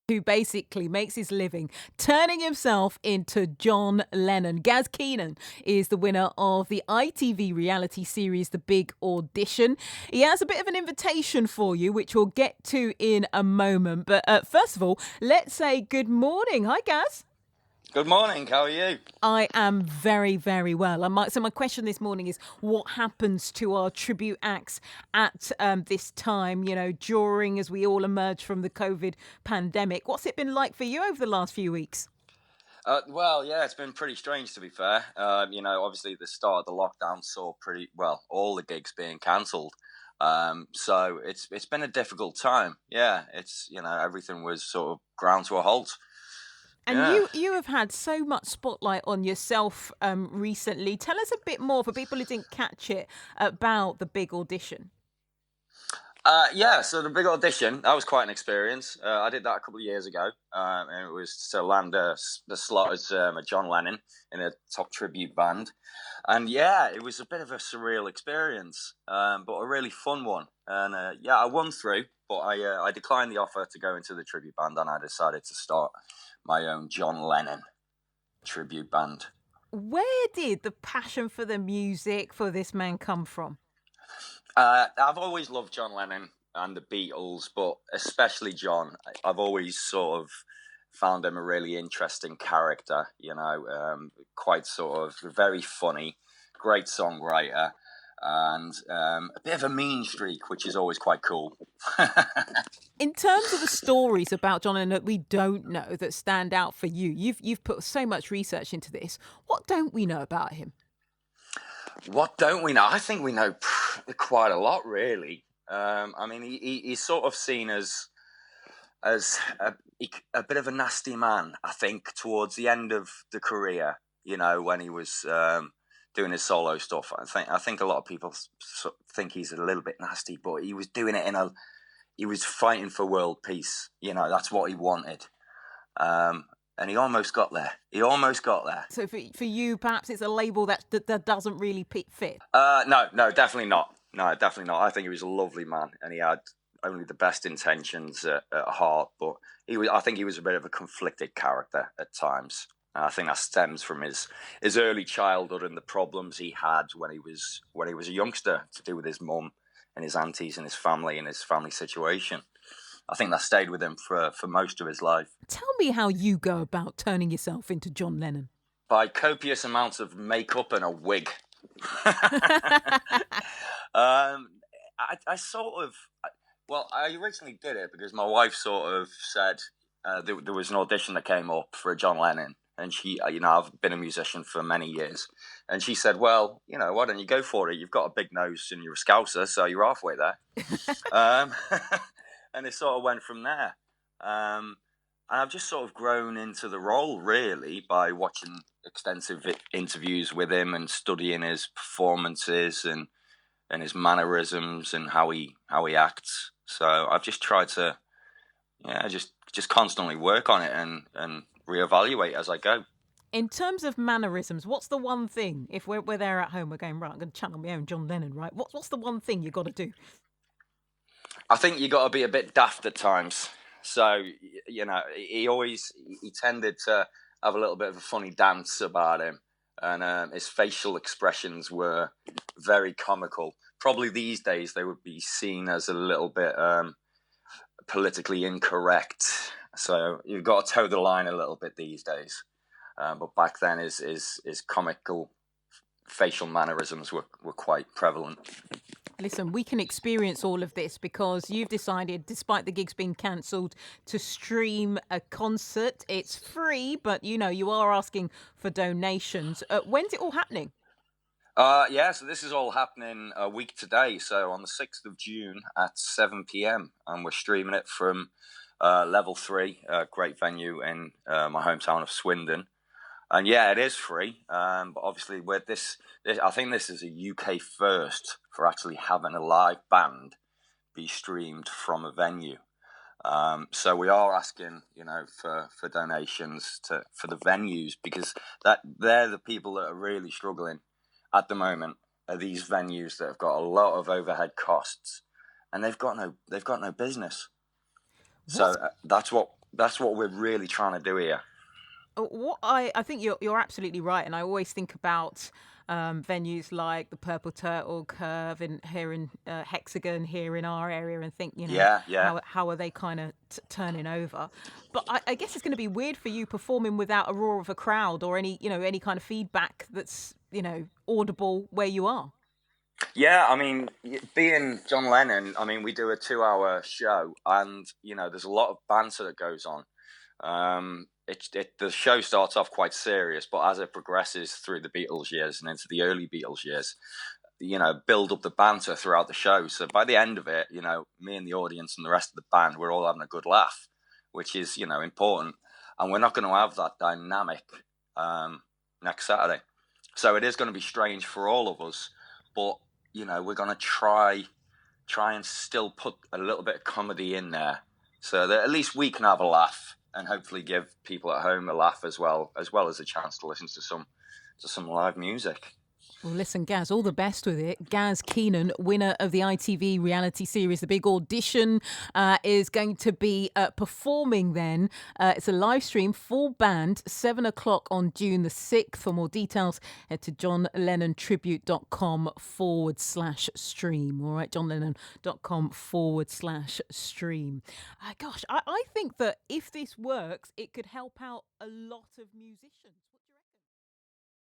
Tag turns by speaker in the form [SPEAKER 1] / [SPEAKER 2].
[SPEAKER 1] who basically makes his living turning himself into John Lennon. Gaz Keenan is the winner of the ITV reality series The Big Audition. He has a bit of an invitation for you, which we'll get to in a moment. But first of all, let's say good morning. Hi, Gaz.
[SPEAKER 2] Good morning, how are you?
[SPEAKER 1] I am very, very well. So my question this morning is, what happens to our tribute acts at this time, during as we all emerge from the COVID pandemic? What's it been like for you over the last few weeks?
[SPEAKER 2] Well, yeah, it's been pretty strange, to be fair. Obviously the start of the lockdown saw all the gigs being cancelled. So it's been a difficult time. Yeah, everything was sort of ground to a halt.
[SPEAKER 1] And
[SPEAKER 2] Yeah.
[SPEAKER 1] you have had so much spotlight on yourself recently. Tell us a bit more, for people who didn't catch it, about The Big Audition.
[SPEAKER 2] So the Big Audition, that was quite an experience. I did that a couple of years ago, and it was to land the slot as John Lennon in a top tribute band. And yeah, it was a bit of a surreal experience, but a really fun one. And I won through, but I declined the offer to go into the tribute band, and I decided to start my own John Lennon tribute band.
[SPEAKER 1] Where did the passion for the music for this man come from?
[SPEAKER 2] I've always loved John Lennon and the Beatles, but especially John. I've always sort of found him a really interesting character, quite sort of very funny, great songwriter, and a bit of a mean streak, which is always quite cool.
[SPEAKER 1] In terms of the stories about John Lennon that we don't know that stand out for you, you've put so much research into this. What don't we know about him?
[SPEAKER 2] What don't we know? I think we know quite a lot, really. He's sort of seen as a bit of a nasty man, I think, towards the end of the career, when he was doing his solo stuff. I think a lot of people think he's a little bit nasty, but he was doing it he was fighting for world peace. That's what he wanted. And he almost got there.
[SPEAKER 1] So for you, perhaps it's a label that doesn't really fit?
[SPEAKER 2] No, definitely not. No, definitely not. I think he was a lovely man, and he had only the best intentions at heart. But I think he was a bit of a conflicted character at times. And I think that stems from his early childhood and the problems he had when he was a youngster, to do with his mum and his aunties and his family situation. I think that stayed with him for most of his life.
[SPEAKER 1] Tell me how you go about turning yourself into John Lennon.
[SPEAKER 2] By copious amounts of makeup and a wig. I originally did it because my wife sort of said there was an audition that came up for John Lennon. And she, I've been a musician for many years. And she said, well, why don't you go for it? You've got a big nose and you're a Scouser, so you're halfway there. And it sort of went from there. And I've just sort of grown into the role, really, by watching extensive interviews with him and studying his performances and his mannerisms and how he acts. So I've just tried to, just constantly work on it and reevaluate as I go.
[SPEAKER 1] In terms of mannerisms, what's the one thing, if we're there at home, we're going, right, I'm going to channel my own John Lennon, right? What's the one thing you've got to do?
[SPEAKER 2] I think you got to be a bit daft at times. So, he tended to have a little bit of a funny dance about him. And his facial expressions were very comical. Probably these days they would be seen as a little bit politically incorrect. So you've got to toe the line a little bit these days. But back then his comical facial mannerisms were quite prevalent.
[SPEAKER 1] Listen, we can experience all of this because you've decided, despite the gigs being cancelled, to stream a concert. It's free, but you are asking for donations. When's it all happening?
[SPEAKER 2] So this is all happening a week today. So on the 6th of June at 7 p.m. and we're streaming it from Level 3, a great venue in my hometown of Swindon. And yeah, it is free, but obviously with this, I think this is a UK first for actually having a live band be streamed from a venue. So we are asking, for donations for the venues, because they're the people that are really struggling at the moment. Are these venues that have got a lot of overhead costs, and they've got no business. So that's what that's what we're really trying to do here.
[SPEAKER 1] What I think you're absolutely right, and I always think about venues like the Purple Turtle Curve in here in Hexagon here in our area, and think,
[SPEAKER 2] Yeah.
[SPEAKER 1] how are they kind of turning over? But I guess it's going to be weird for you performing without a roar of a crowd or any kind of feedback that's audible where you are.
[SPEAKER 2] Yeah, I mean, being John Lennon, I mean, we do a 2-hour show, and there's a lot of banter that goes on. The show starts off quite serious, but as it progresses through the Beatles years and into the early Beatles years, build up the banter throughout the show. So by the end of it, me and the audience and the rest of the band, we're all having a good laugh, which is, important. And we're not going to have that dynamic next Saturday. So it is going to be strange for all of us, but, we're going to try and still put a little bit of comedy in there so that at least we can have a laugh and hopefully give people at home a laugh as well as a chance to listen to some live music.
[SPEAKER 1] Well, listen, Gaz, all the best with it. Gaz Keenan, winner of the ITV reality series The Big Audition, is going to be performing then. It's a live stream, full band, 7 o'clock on June the 6th. For more details, head to johnlennontribute.com/stream. All right, johnlennon.com/stream. Gosh, I think that if this works, it could help out a lot of musicians.